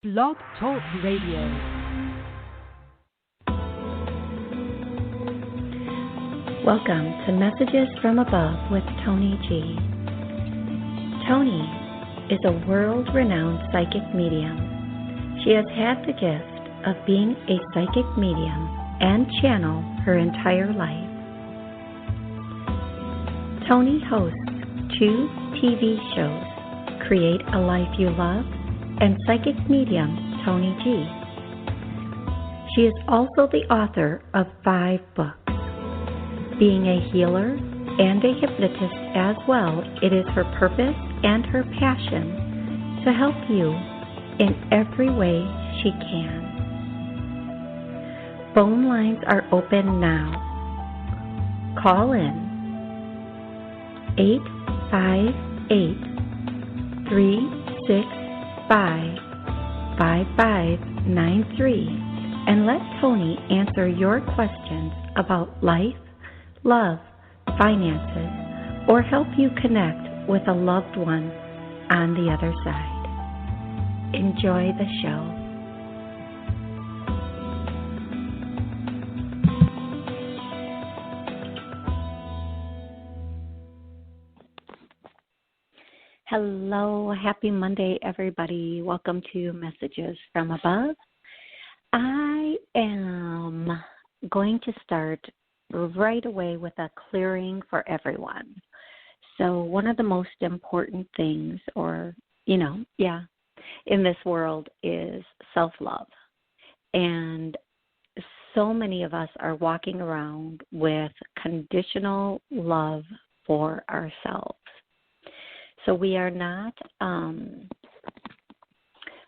Blog Talk Radio. Welcome to Messages from Above with Toni G. Toni is a world-renowned psychic medium. She has had the gift of being a psychic medium and channel her entire life. Toni hosts 2 TV shows, Create a Life You Love and Psychic Medium Toni G. She is also the author of 5 books. Being a healer and a hypnotist as well, it is her purpose and her passion to help you in every way she can. Phone lines are open now. Call in 858-365-5593 and let Toni answer your questions about life, love, finances, or help you connect with a loved one on the other side. Enjoy the show. Hello, happy Monday, everybody. Welcome to Messages from Above. I am going to start right away with a clearing for everyone. So one of the most important things, in this world is self-love. And so many of us are walking around with conditional love for ourselves. So we are not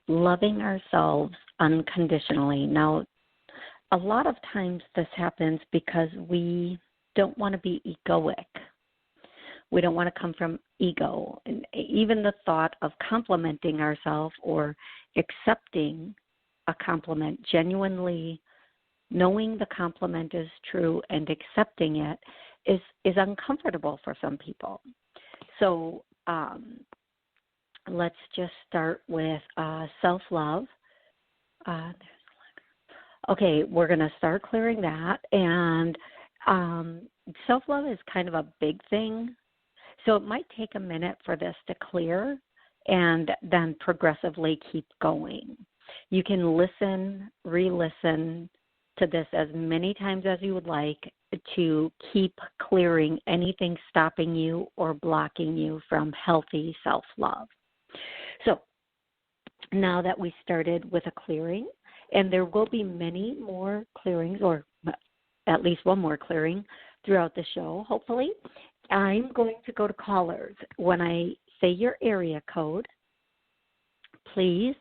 loving ourselves unconditionally. Now, a lot of times this happens because we don't want to be egoic. We don't want to come from ego. And even the thought of complimenting ourselves or accepting a compliment, genuinely knowing the compliment is true and accepting it is uncomfortable for some people. So let's just start with self-love. Okay, we're going to start clearing that. And self-love is kind of a big thing. So it might take a minute for this to clear and then progressively keep going. You can listen, re-listen to this as many times as you would like to keep clearing anything stopping you or blocking you from healthy self-love. So now that we started with a clearing, and there will be many more clearings, or at least one more clearing throughout the show, hopefully, I'm going to go to callers. When I say your area code, please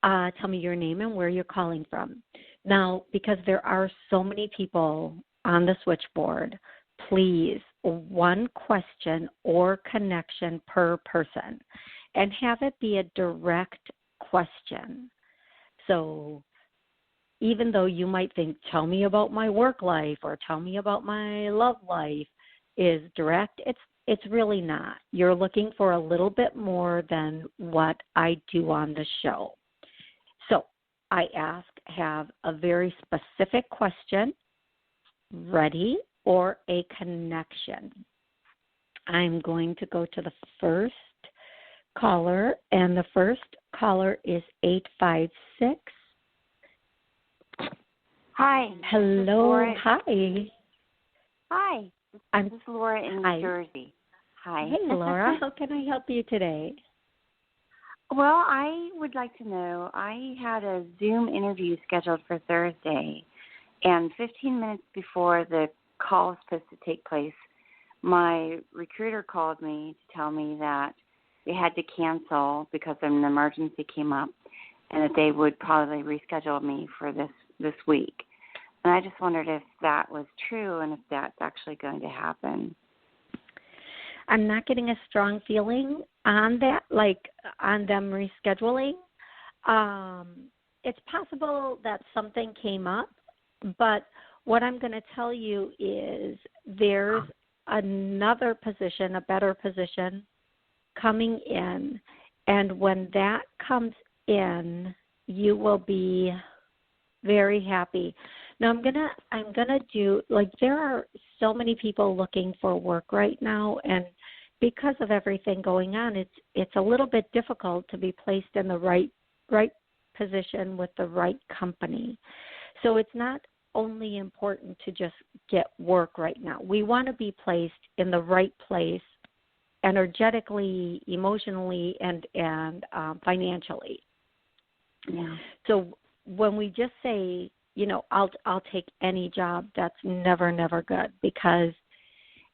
tell me your name and where you're calling from. Now, because there are so many people on the switchboard, please, 1 question or connection per person, and have it be a direct question. So even though you might think, tell me about my work life or tell me about my love life is direct, it's really not. You're looking for a little bit more than what I do on the show. So I have a very specific question ready or a connection. I'm going to go to the first caller, and the first caller is 856. Hi. Hello. Hi. Hi. This is Laura in New Jersey. Hi. Hey, Laura. How can I help you today? Well, I would like to know, I had a Zoom interview scheduled for Thursday, and 15 minutes before the call was supposed to take place, my recruiter called me to tell me that they had to cancel because an emergency came up and that they would probably reschedule me for this week. And I just wondered if that was true and if that's actually going to happen. I'm not getting a strong feeling on that, like on them rescheduling. It's possible that something came up, but what I'm going to tell you is there's another position, a better position coming in, and when that comes in, You will be very happy. Now I'm gonna do, like, there are so many people looking for work right now, and because of everything going on, it's a little bit difficult to be placed in the right position with the right company. So it's not only important to just get work right now. We want to be placed in the right place energetically, emotionally, and financially. Yeah. So when we just say, I'll take any job, that's never good, because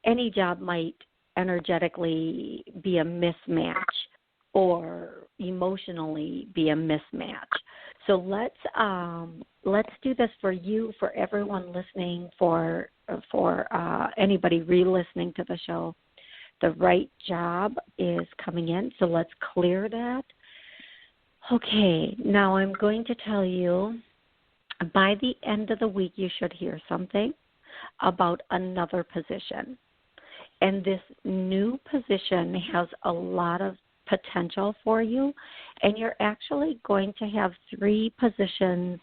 any job might energetically be a mismatch or emotionally be a mismatch. So let's do this for you, for everyone listening, for anybody re-listening to the show. The right job is coming in, so let's clear that. Okay, now I'm going to tell you, by the end of the week, you should hear something about another position. And this new position has a lot of potential for you, and you're actually going to have 3 positions,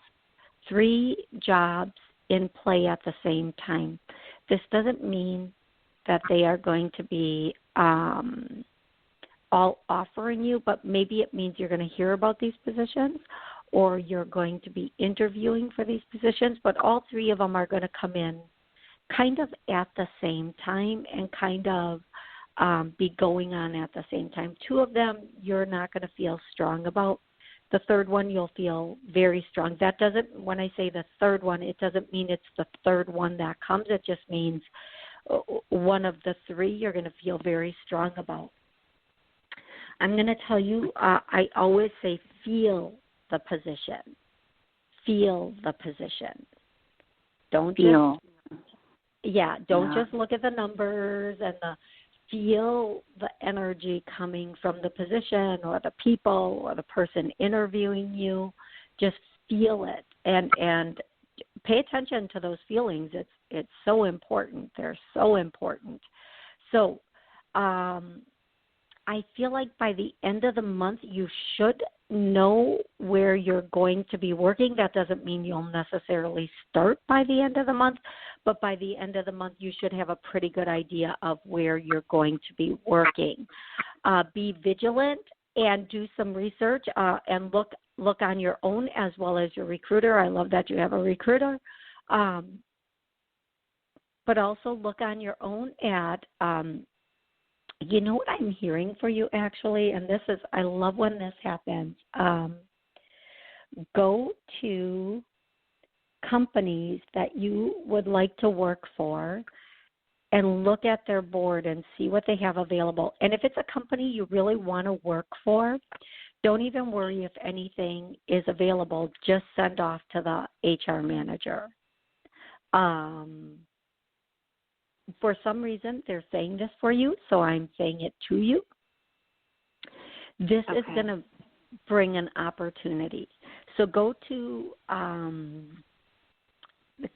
3 jobs in play at the same time. This doesn't mean that they are going to be all offering you, but maybe it means you're going to hear about these positions, or you're going to be interviewing for these positions, but all 3 of them are going to come in kind of at the same time and kind of be going on at the same time. 2 of them you're not going to feel strong about. The third one you'll feel very strong. That doesn't, when I say the third one, it doesn't mean it's the third one that comes. It just means one of the 3 you're going to feel very strong about. I'm going to tell you, I always say feel the position. Feel the position. Don't feel. Don't just look at the numbers and feel the energy coming from the position or the people or the person interviewing you. Just feel it and pay attention to those feelings. It's so important. They're so important. So I feel like by the end of the month you should know where you're going to be working. That doesn't mean you'll necessarily start by the end of the month, but by the end of the month you should have a pretty good idea of where you're going to be working. Be vigilant and do some research and look on your own as well as your recruiter. I love that you have a recruiter. But also look on your own at you know what I'm hearing for you, actually, and this is, I love when this happens. Go to companies that you would like to work for and look at their board and see what they have available. And if it's a company you really want to work for, don't even worry if anything is available. Just send off to the HR manager. For some reason, they're saying this for you, so I'm saying it to you. This is going to bring an opportunity. So go to the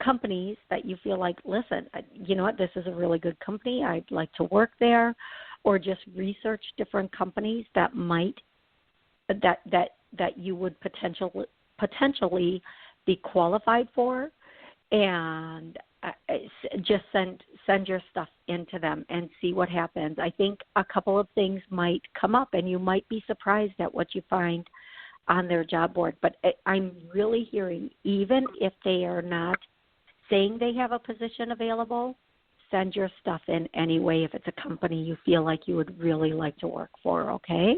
companies that you feel like, listen, you know what, this is a really good company. I'd like to work there, or just research different companies that might that you would potentially be qualified for, and just send your stuff into them and see what happens. I think a couple of things might come up, and you might be surprised at what you find on their job board. But I'm really hearing, even if they are not saying they have a position available, send your stuff in anyway if it's a company you feel like you would really like to work for, okay?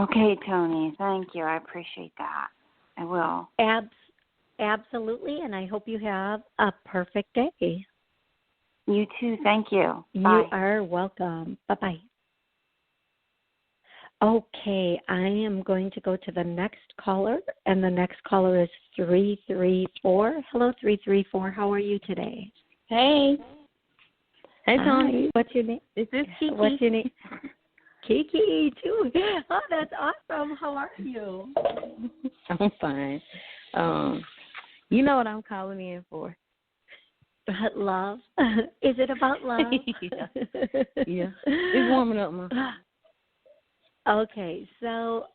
Okay, Toni. Thank you. I appreciate that. I will. Absolutely, and I hope you have a perfect day. You too. Thank you. You Bye. are welcome. Bye-bye. Okay, I am going to go to the next caller, and the next caller is 334. Hello, 334. How are you today? Hey. Hey, Toni. Hi. What's your name? Is this Kiki? What's your name? Kiki, too. Oh, that's awesome. How are you? I'm fine. You know what I'm calling in for? Love. Is it about love? Yeah. It's warming up, man. Okay, so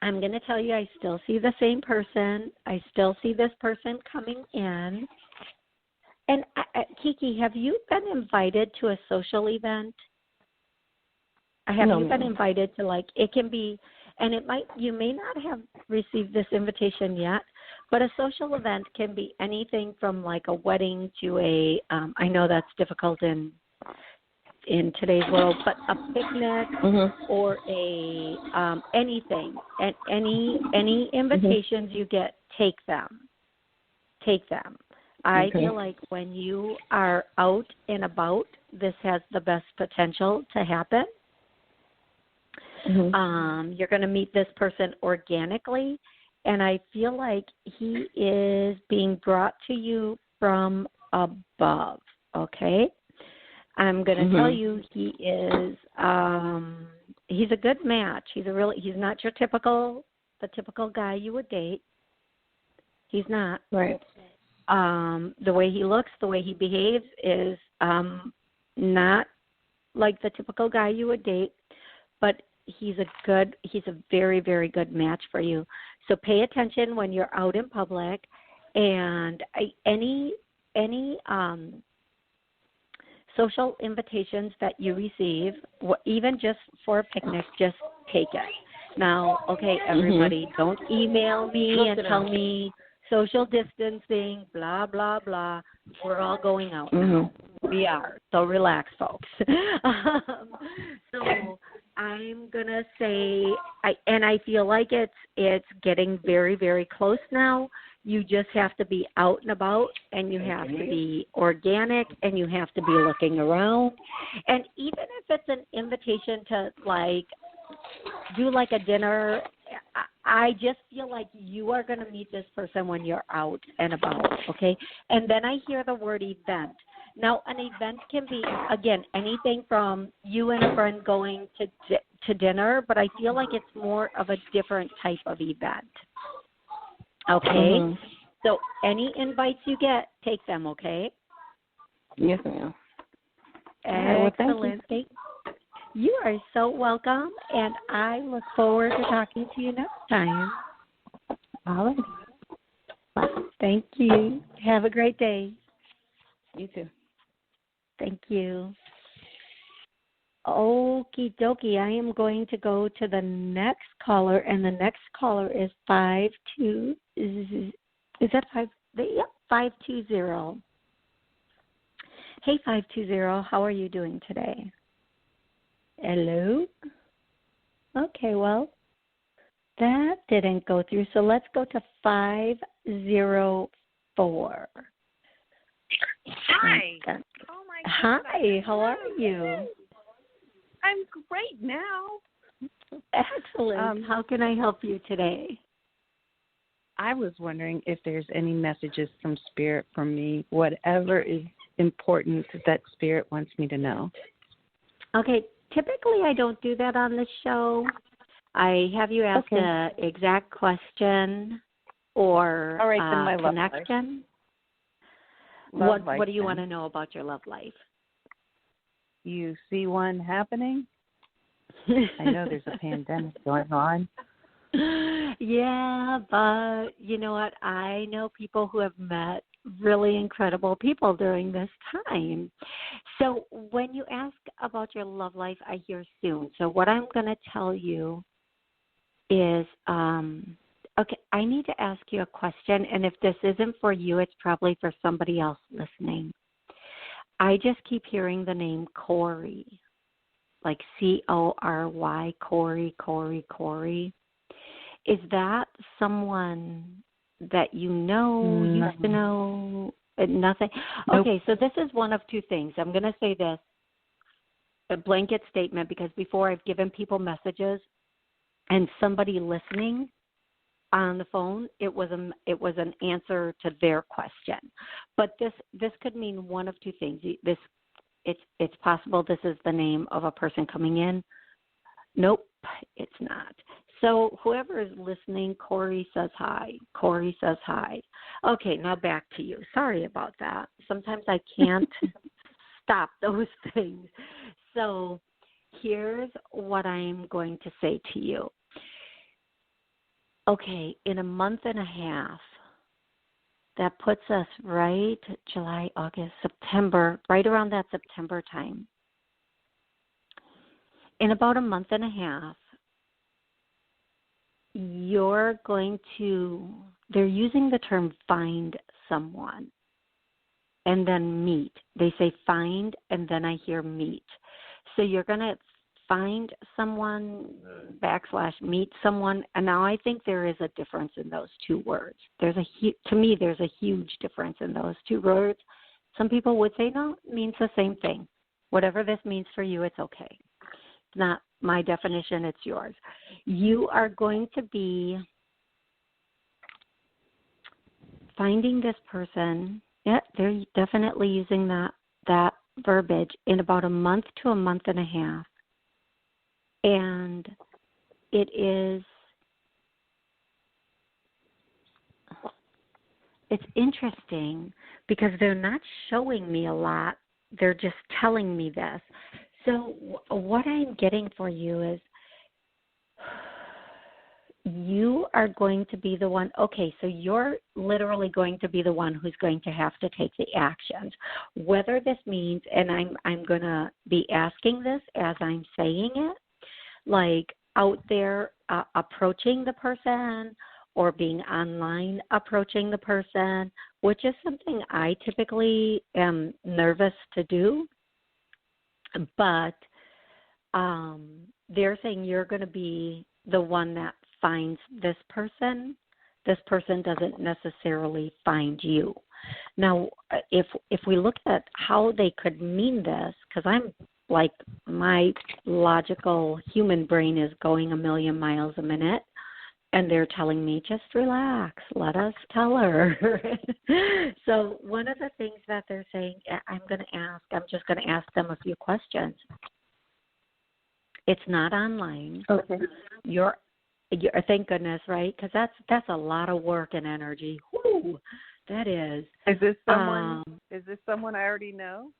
I'm going to tell you, I still see the same person. I still see this person coming in. And Kiki, have you been invited to a social event? Have you been invited to, like, it can be, and you may not have received this invitation yet, but a social event can be anything from like a wedding to I know that's difficult in today's world, but a picnic or anything, and any invitations you get, take them. I feel like when you are out and about, this has the best potential to happen. You're going to meet this person organically, and I feel like he is being brought to you from above, okay? I'm going to tell you he is he's a good match. He's not the typical guy you would date. He's not. Right. The way he looks, the way he behaves is not like the typical guy you would date, but he's a very, very good match for you. So pay attention when you're out in public, and any social invitations that you receive, even just for a picnic, just take it. Now, okay, everybody, don't email me and tell me social distancing, blah, blah, blah. We're all going out now. We are. So relax, folks. So I'm going to say, I feel like it's getting very, very close now. You just have to be out and about, and you have to be organic, and you have to be looking around. And even if it's an invitation to, like, do like a dinner, I just feel like you are going to meet this person when you're out and about, okay? And then I hear the word event. Now, an event can be, again, anything from you and a friend going to dinner, but I feel like it's more of a different type of event, okay? So any invites you get, take them, okay? Yes, ma'am. Excellent. Well, you are so welcome, and I look forward to talking to you next time. All right. Bye. Thank you. Have a great day. You too. Thank you. Okie dokie. I am going to go to the next caller, and the next caller is 52. Is that 5? Yep, 520. Hey, 520. How are you doing today? Hello? Okay, well, that didn't go through, so let's go to 504. Hi. Oh, my God. Hi, how are you? I'm great now. Excellent. How can I help you today? I was wondering if there's any messages from Spirit for me, whatever is important that Spirit wants me to know. Okay. Typically, I don't do that on the show. I have you ask an exact question or all right, then my connection. Love life. What do you want to know about your love life? You see one happening? I know there's a pandemic going on. Yeah, but you know what? I know people who have met really incredible people during this time. So when you ask about your love life, I hear soon. So what I'm going to tell you is, okay, I need to ask you a question, and if this isn't for you, it's probably for somebody else listening. I just keep hearing the name Corey, like Cory, Corey. Is that someone that you know, used to know? Nothing? Nope. Okay, so this is one of two things. I'm going to say this, a blanket statement, because before I've given people messages and somebody listening on the phone, it was an answer to their question. But this could mean one of two things. It's possible this is the name of a person coming in. Nope, it's not. So whoever is listening, Corey says hi. Corey says hi. Okay, now back to you. Sorry about that. Sometimes I can't stop those things. So here's what I'm going to say to you. Okay, in a month and a half, that puts us right July, August, September, right around that September time. In about a month and a half, they're using the term find someone and then meet. They say find and then I hear meet. So you're going to find someone / meet someone. And now I think there is a difference in those two words. To me, there's a huge difference in those two words. Some people would say, no, it means the same thing. Whatever this means for you, it's okay. It's not my definition, it's yours. You are going to be finding this person. Yeah, they're definitely using that verbiage in about a month to a month and a half. And it's interesting because they're not showing me a lot. They're just telling me this. So what I'm getting for you is you are going to be the one. Okay, so you're literally going to be the one who's going to have to take the actions. Whether this means, and I'm going to be asking this as I'm saying it, like out there approaching the person or being online approaching the person, which is something I typically am nervous to do. But they're saying you're going to be the one that finds this person. This person doesn't necessarily find you. Now, if we look at how they could mean this, because I'm like my logical human brain is going a million miles a minute, and they're telling me, just relax, let us tell her. So one of the things that they're saying, I'm just going to ask them a few questions. It's not online. Okay. You're thank goodness, right? Because that's a lot of work and energy. Whoo, that is. Is this someone? Is this someone I already know?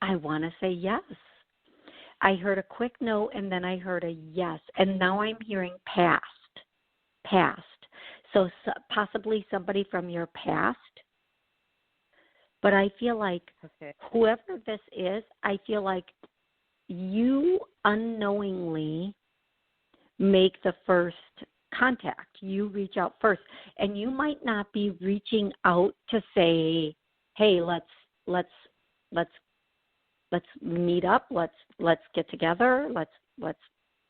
I want to say yes. I heard a quick no, and then I heard a yes, and now I'm hearing past. So possibly somebody from your past. But I feel like whoever this is, I feel like you unknowingly make the first contact. You reach out first, and you might not be reaching out to say, "Hey, let's meet up. Let's get together. Let's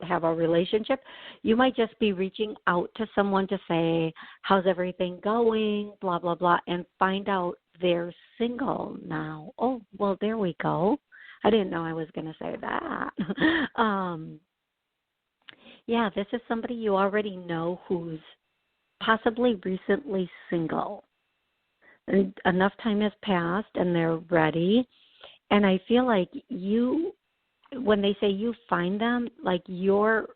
have a relationship." You might just be reaching out to someone to say, "How's everything going?" Blah blah blah, and find out they're single now. Oh, well, there we go. I didn't know I was going to say that. Yeah, this is somebody you already know who's possibly recently single. And enough time has passed, and they're ready. And I feel like when they say you find them, like you're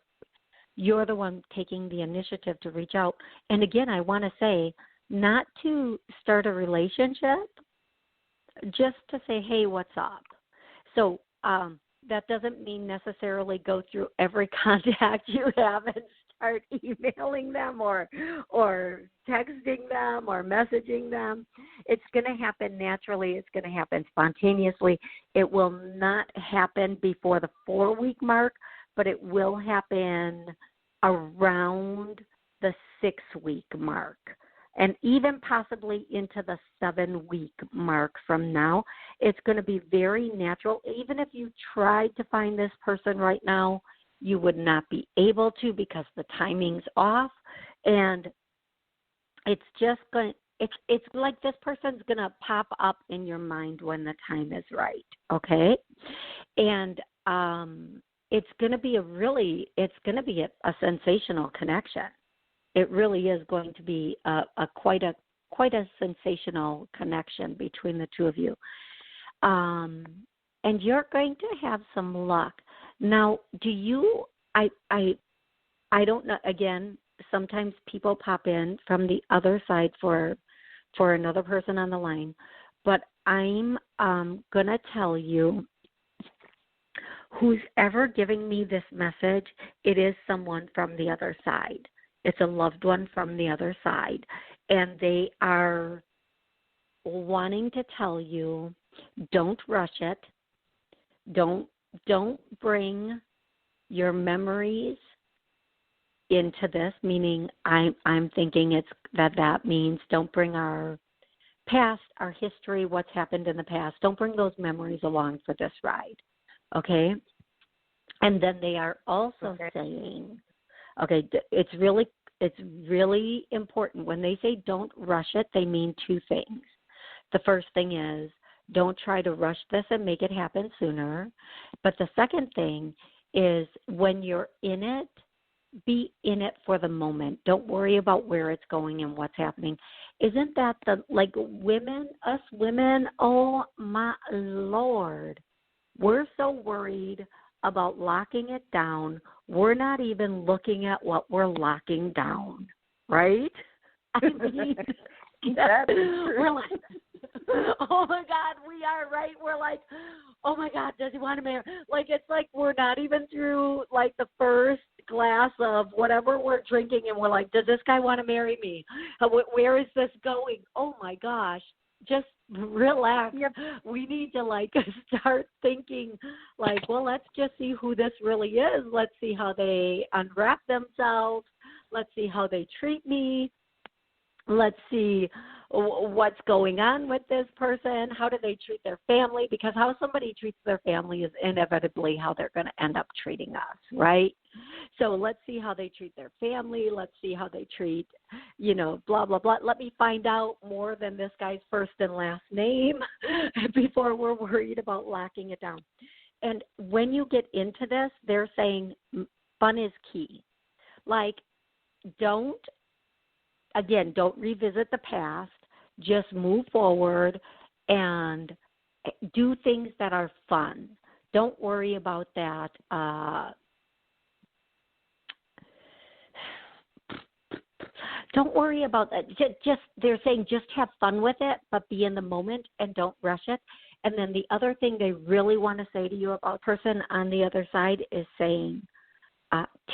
the one taking the initiative to reach out. And again, I want to say, not to start a relationship, just to say, hey, what's up? So that doesn't mean necessarily go through every contact you have and start emailing them or texting them or messaging them. It's going to happen naturally. It's going to happen spontaneously. It will not happen before the 4-week mark, but it will happen around the 6-week mark, and even possibly into the 7-week mark from now. It's going to be very natural. Even if you tried to find this person right now, you would not be able to because the timing's off. And it's just going it's like this person's going to pop up in your mind when the time is right, okay? And it's going to be a sensational connection. It really is going to be quite a sensational connection between the two of you. And you're going to have some luck. Now, I don't know, again, sometimes people pop in from the other side for another person on the line, but I'm going to tell you who's ever giving me this message, it is someone from the other side. It's a loved one from the other side. And they are wanting to tell you, don't rush it. Don't bring your memories into this, meaning I'm thinking it's that means don't bring our past, our history, what's happened in the past. Don't bring those memories along for this ride, okay? And then they are also saying, okay, it's really important. When they say don't rush it, they mean two things. The first thing is don't try to rush this and make it happen sooner. But the second thing is when you're in it, be in it for the moment. Don't worry about where it's going and what's happening. Isn't that us women, oh my Lord, we're so worried about locking it down. We're not even looking at what we're locking down, right? I mean, that is true. We're like, oh my God, we are, right? We're like, oh my God, does he want to marry? Like, it's like we're not even through like the first glass of whatever we're drinking, and we're like, does this guy want to marry me? Where is this going? Oh my gosh, just relax. Yep. We need to like start thinking like, well, let's just see who this really is. Let's see how they unwrap themselves. Let's see how they treat me. Let's see what's going on with this person. How do they treat their family? Because how somebody treats their family is inevitably how they're going to end up treating us, right? So let's see how they treat their family. Let's see how they treat, blah, blah, blah. Let me find out more than this guy's first and last name before we're worried about locking it down. And when you get into this, they're saying fun is key. Like, don't revisit the past. Just move forward and do things that are fun. Don't worry about that. Don't worry about that. Just they're saying just have fun with it, but be in the moment and don't rush it. And then the other thing they really want to say to you about a person on the other side is saying,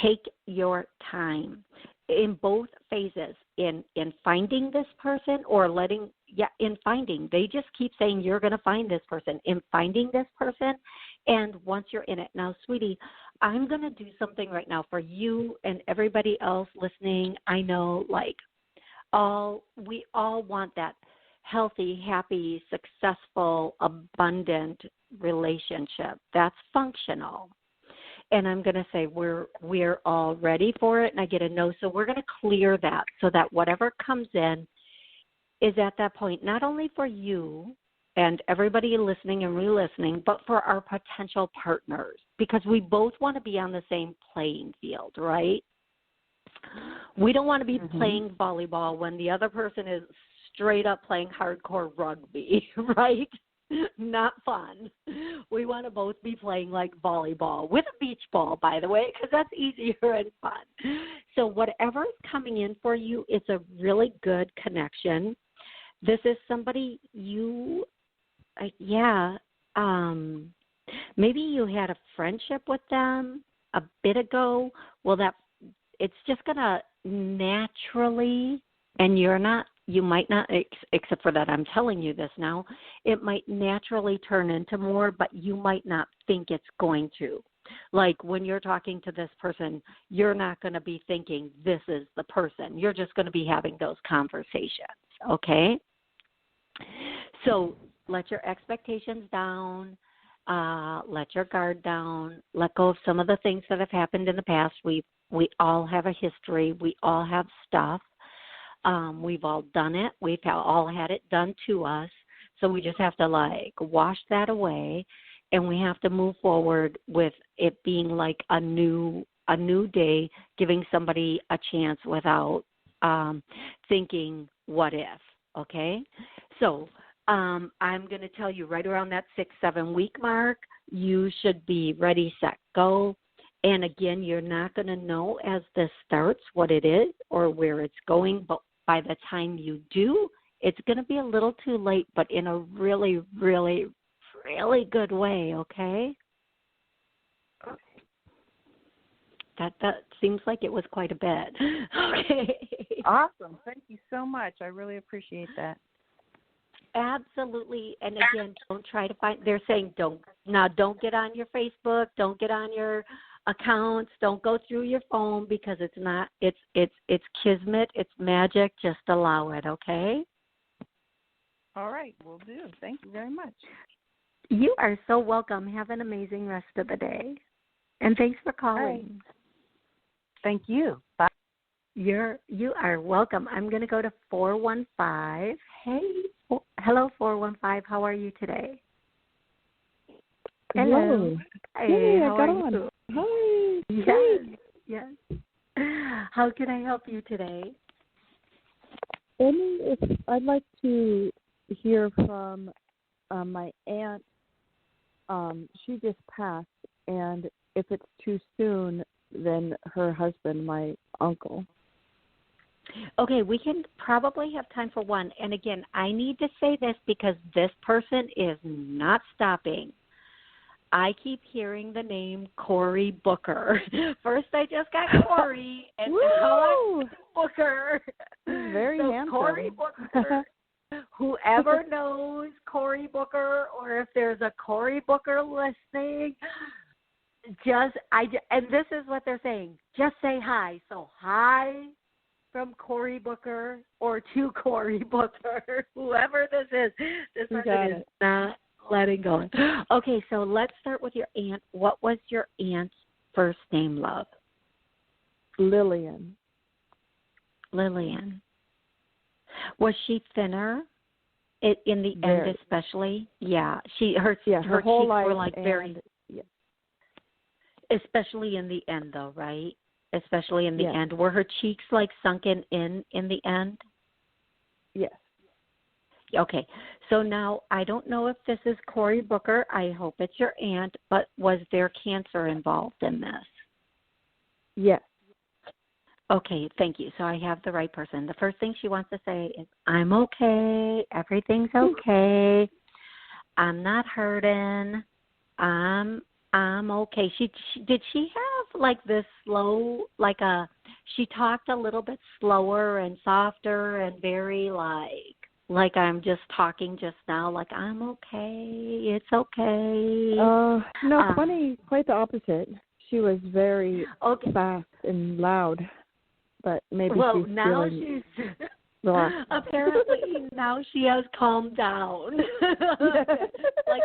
take your time. In both phases, in finding this person or in finding. They just keep saying you're going to find this person. In finding this person, and once you're in it. Now, sweetie, I'm going to do something right now for you and everybody else listening. I know, we all want that healthy, happy, successful, abundant relationship that's functional. And I'm going to say we're all ready for it, and I get a no. So we're going to clear that so that whatever comes in is at that point, not only for you and everybody listening and re-listening, but for our potential partners, because we both want to be on the same playing field, right? We don't want to be playing volleyball when the other person is straight up playing hardcore rugby, right? Not fun. We want to both be playing like volleyball with a beach ball, by the way, because that's easier and fun. So whatever is coming in for you, it's a really good connection. This is somebody maybe you had a friendship with them a bit ago. Well, it's just going to naturally, and you might not, except for that I'm telling you this now, it might naturally turn into more, but you might not think it's going to. Like when you're talking to this person, you're not going to be thinking this is the person. You're just going to be having those conversations, okay? So let your expectations down, let your guard down, let go of some of the things that have happened in the past. We all have a history. We all have stuff. We've all done it. We've all had it done to us. So we just have to wash that away, and we have to move forward with it being like a new day, giving somebody a chance without thinking what if, okay? So I'm going to tell you right around that 6-7 week mark, you should be ready, set, go. And again, you're not going to know as this starts what it is or where it's going, but by the time you do, it's going to be a little too late, but in a really, really, really good way, okay? That seems like it was quite a bit. Okay. Awesome. Thank you so much. I really appreciate that. Absolutely. And again, don't try to find. They're saying don't get on your Facebook. Don't get on your accounts. Don't go through your phone because it's not. It's kismet. It's magic. Just allow it. Okay. All right. Will do. Thank you very much. You are so welcome. Have an amazing rest of the day. And thanks for calling. Right. Thank you. Bye. You are welcome. I'm going to go to 415. Hey, hello 415. How are you today? Hello. Hey, how I got are on. you? Hi. Yes. How can I help you today? If I'd like to hear from my aunt. She just passed, and if it's too soon, then her husband, my uncle. Okay, we can probably have time for one. And again, I need to say this because this person is not stopping. I keep hearing the name Cory Booker. First, I just got Cory, and now I'm Booker. He's very handsome. Cory Booker. Whoever knows Cory Booker, or if there's a Cory Booker listening, and this is what they're saying. Just say hi. So hi from Cory Booker or to Cory Booker, whoever this is. This person is not letting go. Okay, so let's start with your aunt. What was your aunt's first name, love? Lillian. Was she thinner? In the end, especially. Yeah, her whole cheeks life were like very. Yeah. Especially in the end, though, right? Especially in the Yes. end, were her cheeks like sunken in the end? Yes. Okay, so now I don't know if this is Cory Booker. I hope it's your aunt, but was there cancer involved in this? Yes. Okay, thank you. So I have the right person. The first thing she wants to say is, I'm okay. Everything's okay. I'm not hurting. I'm okay. Did she have like this slow, she talked a little bit slower and softer and very like I'm just talking just now, like I'm okay. It's okay. No, funny, quite the opposite. She was very fast and loud. But maybe she's now feeling she's relaxed. apparently now she has calmed down. Like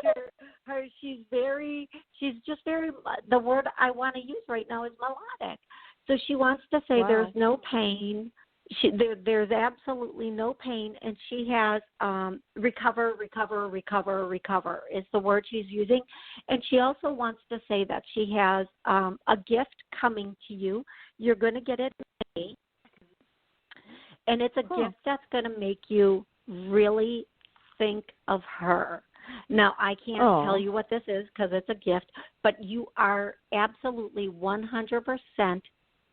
she's just very. The word I want to use right now is melodic. So she wants to say there's no pain. There's absolutely no pain, and she has recover is the word she's using. And she also wants to say that she has a gift coming to you. You're going to get it in May, and it's a gift that's going to make you really think of her. Now, I can't tell you what this is because it's a gift, but you are absolutely 100%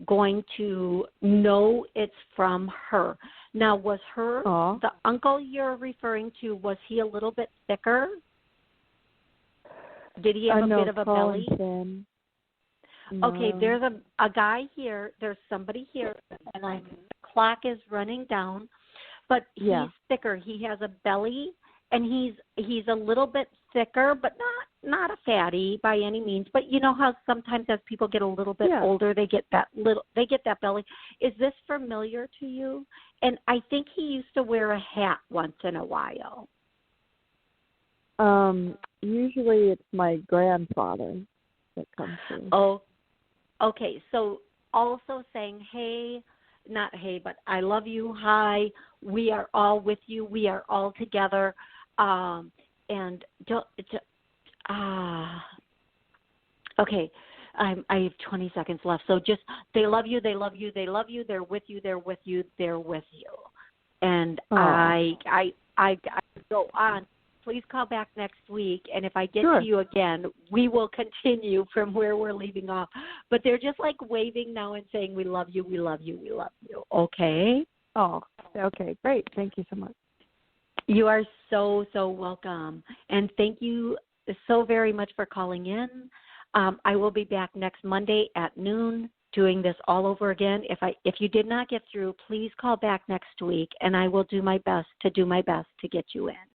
going to know it's from her. Now, was the uncle you're referring to, was he a little bit thicker? Did he have a bit of a belly? No. Okay, there's a guy here, there's somebody here, and the clock is running down, but he's thicker. He has a belly, and he's a little bit thicker, but not a fatty by any means. But you know how sometimes as people get a little bit older, they get that belly. Is this familiar to you? And I think he used to wear a hat once in a while. Usually it's my grandfather that comes through. Oh, okay. So also saying, not hey, but I love you. Hi, we are all with you. We are all together. Okay, I have 20 seconds left. So just, they love you, they love you, they love you. They're with you, they're with you, they're with you. And I go on. Please call back next week, and if I get to you again, we will continue from where we're leaving off. But they're just like waving now and saying, we love you, we love you, we love you. Okay? Oh, okay, great. Thank you so much. You are so, so welcome. And thank you so very much for calling in. I will be back next Monday at noon. doing this all over again. If you did not get through, please call back next week, and I will do my best to get you in.